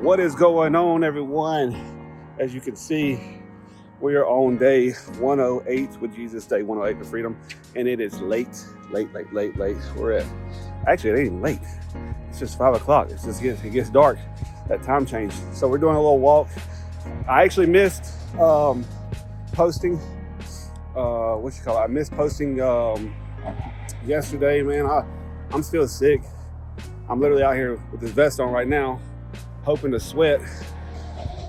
What is going on, everyone? As you can see, we are on day 108 with Jesus, day 108 to freedom, and it is late. We're at, actually, it ain't even late. It's just 5 o'clock. It gets dark. That time change. So we're doing a little walk. I actually missed posting. I missed posting yesterday, man. I'm still sick. I'm literally out here with this vest on right now, hoping to sweat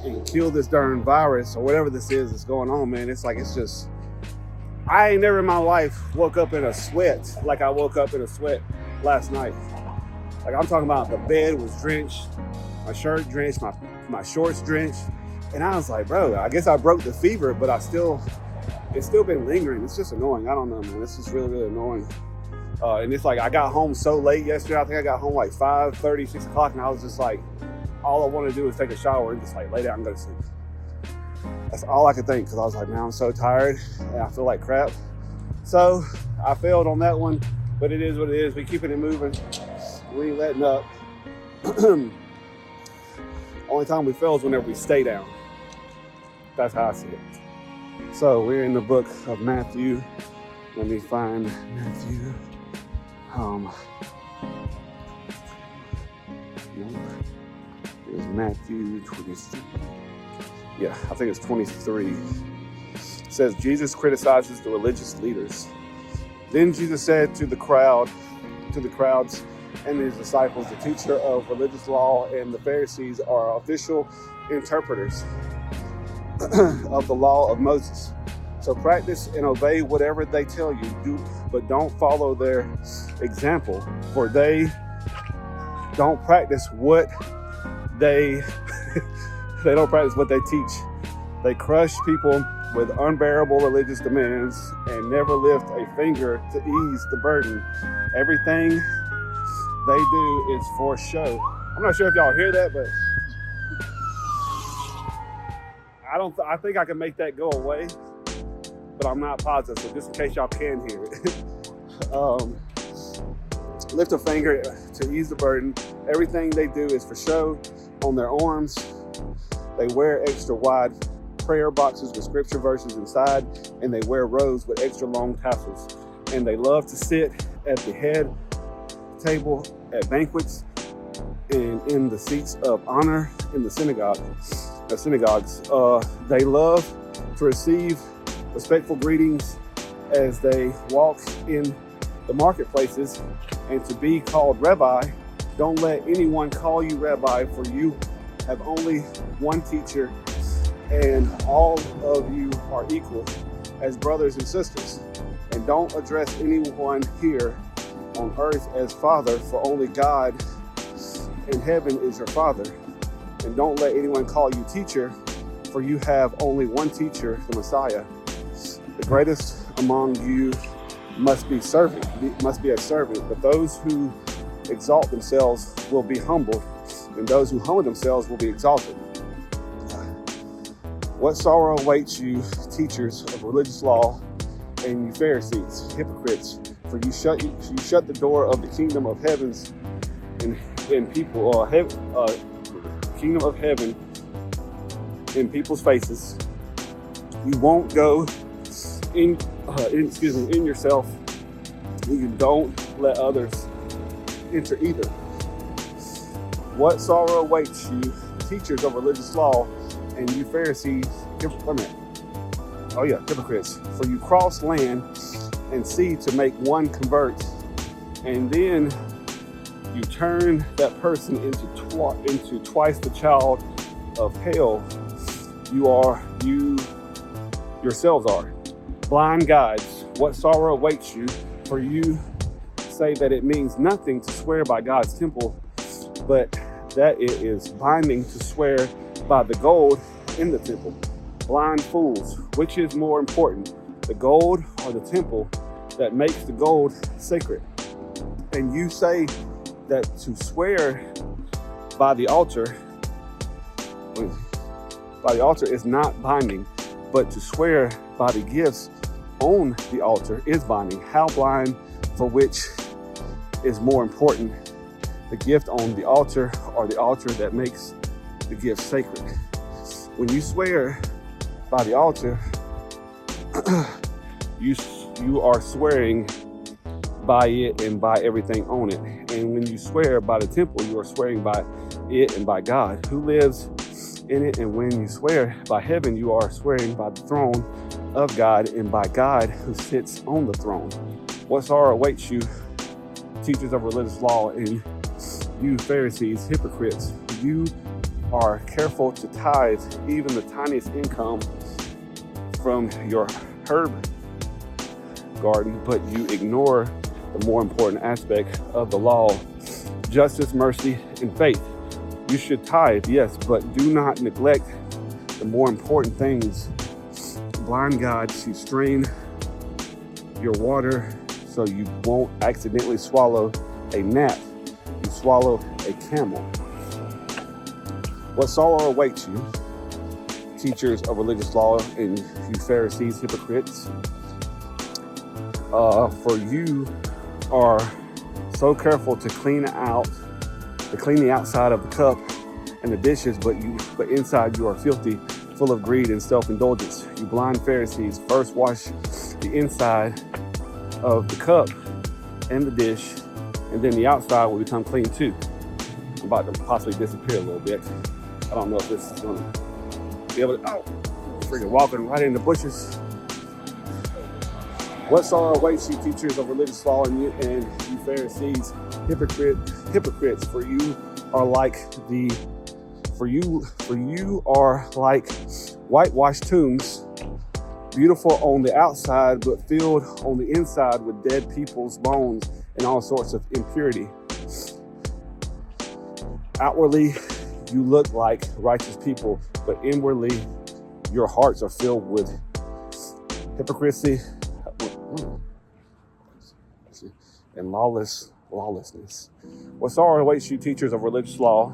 and kill this darn virus or whatever this is that's going on, man. I ain't never in my life woke up in a sweat like I woke up in a sweat last night. Like, I'm talking about the bed was drenched, my shirt drenched, my shorts drenched. And I was like, bro, I guess I broke the fever, but it's still been lingering. It's just annoying. I don't know, man. It's just really, really annoying. And it's like I got home so late yesterday. I think I got home like 5:30, 6 o'clock, and I was just like, all I want to do is take a shower and just like lay down and go to sleep. That's all I could think, because I was like, man, I'm so tired and I feel like crap. So I failed on that one, but it is what it is. We keeping it moving. We ain't letting up. Only time we fail is whenever we stay down. That's how I see it. So we're in the book of Matthew. Let me find Matthew. It was Matthew 23. Yeah, I think it's 23. It says, Jesus criticizes the religious leaders. Then Jesus said to the crowds and his disciples, the teacher of religious law and the Pharisees are official interpreters of the law of Moses. So practice and obey whatever they tell you, but don't follow their example, for they don't practice what they don't practice what they teach. They crush people with unbearable religious demands and never lift a finger to ease the burden. Everything they do is for show. I'm not sure if y'all hear that, but I think I can make that go away, but I'm not positive. So just in case y'all can hear it, lift a finger to ease the burden. Everything they do is for show. On their arms, they wear extra wide prayer boxes with scripture verses inside, and they wear robes with extra long tassels. And they love to sit at the head table at banquets and in the seats of honor in the synagogues. They love to receive respectful greetings as they walk in the marketplaces and to be called rabbi. Don't let anyone call you rabbi, for you have only one teacher, and all of you are equal as brothers and sisters. And don't address anyone here on earth as Father, for only God in heaven is your Father. And don't let anyone call you teacher, for you have only one teacher, the Messiah. The greatest among you must be a servant, but those who exalt themselves will be humbled, and those who humble themselves will be exalted. What sorrow awaits you, teachers of religious law, and you Pharisees, hypocrites! For you shut the door of the kingdom of heavens kingdom of heaven in people's faces. You won't go in yourself. You don't let others enter either. What sorrow awaits you, teachers of religious law, and you Pharisees, hypocrites! For you cross land and sea to make one convert, and then you turn that person into twice the child of hell you yourselves are. Blind guides, what sorrow awaits you, for you say that it means nothing to swear by God's temple, but that it is binding to swear by the gold in the temple. Blind fools, which is more important, the gold or the temple that makes the gold sacred? And you say that to swear by the altar is not binding, but to swear by the gifts on the altar is binding. How blind! For which is more important, the gift on the altar or the altar that makes the gift sacred. When you swear by the altar, you are swearing by it and by everything on it. And when you swear by the temple, you are swearing by it and by God who lives in it. And when you swear by heaven, you are swearing by the throne of God and by God who sits on the throne. What sorrow awaits you, teachers of religious law, and you Pharisees, hypocrites. You are careful to tithe even the tiniest income from your herb garden, but you ignore the more important aspect of the law: justice, mercy, and faith. You should tithe, yes, but do not neglect the more important things. Blind guides, you strain your water so you won't accidentally swallow a gnat. You swallow a camel. What sorrow awaits you, teachers of religious law, and you Pharisees, hypocrites? For you are so careful to clean the outside of the cup and the dishes, but inside you are filthy, full of greed and self-indulgence. You blind Pharisees, first wash the inside of the cup and the dish, and then the outside will become clean too. I'm about to possibly disappear a little bit. I don't know if this is gonna be able to, freaking walking right in the bushes. What sorrow awaits you, teachers of religious law, and you Pharisees, hypocrites, for you are like whitewashed tombs, beautiful on the outside, but filled on the inside with dead people's bones and all sorts of impurity. Outwardly, you look like righteous people, but inwardly, your hearts are filled with hypocrisy and lawlessness. What sorrow awaits you, teachers of religious law,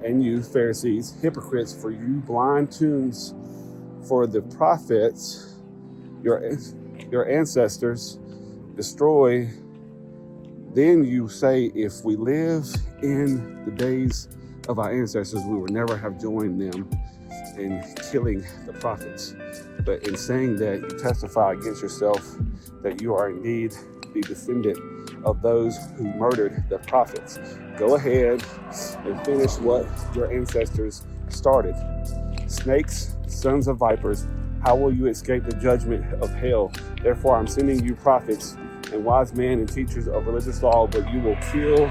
and you Pharisees, hypocrites, for you blind tombs, for the prophets, your ancestors destroy. Then you say, if we live in the days of our ancestors, we would never have joined them in killing the prophets. But in saying that, you testify against yourself that you are indeed the descendant of those who murdered the prophets. Go ahead and finish what your ancestors started. Snakes, sons of vipers, how will you escape the judgment of hell? Therefore, I'm sending you prophets and wise men and teachers of religious law, but you will kill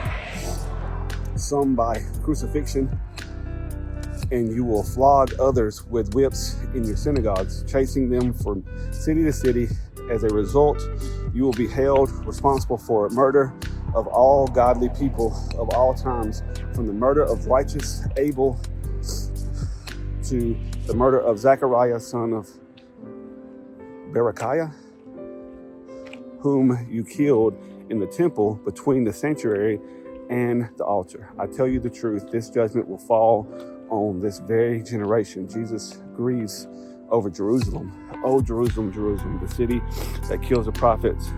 some by crucifixion, and you will flog others with whips in your synagogues, chasing them from city to city. As a result, you will be held responsible for murder of all godly people of all times, from the murder of righteous Abel to the murder of Zechariah, son of Berechiah, whom you killed in the temple between the sanctuary and the altar. I tell you the truth, this judgment will fall on this very generation. Jesus grieves over Jerusalem. Oh, Jerusalem, Jerusalem, the city that kills the prophets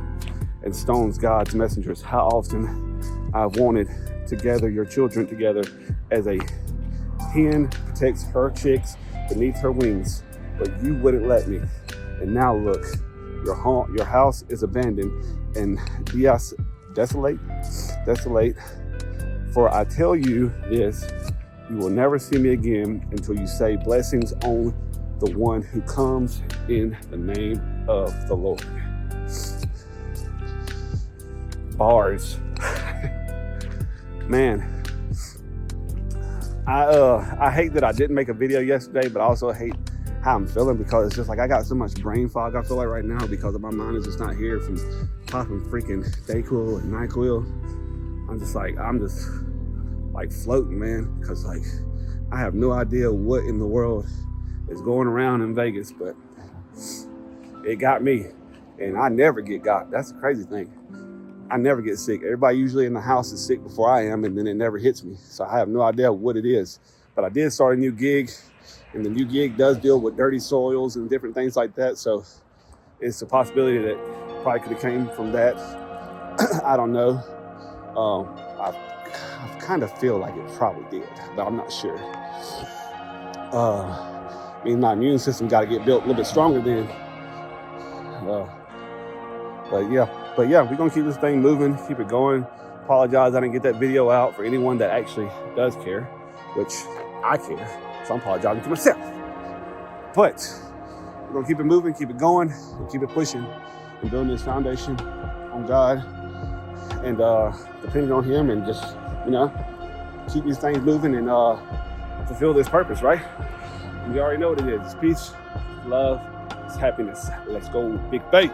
and stones God's messengers. How often I've wanted to gather your children together as a hen protects her chicks beneath her wings, but you wouldn't let me. And now look, your house is abandoned and desolate. For I tell you this, you will never see me again until you say blessings on the one who comes in the name of the Lord. Bars. Man, I hate that I didn't make a video yesterday, but I also hate how I'm feeling, because it's just like I got so much brain fog I feel like right now, because my mind is just not here from popping freaking Dayquil and NyQuil. I'm just like floating, man, because like I have no idea what in the world is going around in Vegas, but it got me, and I never get got. That's the crazy thing. I never get sick. Everybody usually in the house is sick before I am, and then it never hits me. So I have no idea what it is. But I did start a new gig, and the new gig does deal with dirty soils and different things like that. So it's a possibility that probably could have came from that. I don't know. I've kind of feel like it probably did, but I'm not sure. I mean, my immune system got to get built a little bit stronger then. But yeah, we're gonna keep this thing moving, keep it going. Apologize I didn't get that video out for anyone that actually does care, which I care, so I'm apologizing to myself. But we're gonna keep it moving, keep it going, and keep it pushing, and building this foundation on God, and depending on Him, and just, you know, keep these things moving and fulfill this purpose, right? And you already know what it is. It's peace, love, it's happiness. Let's go, big faith.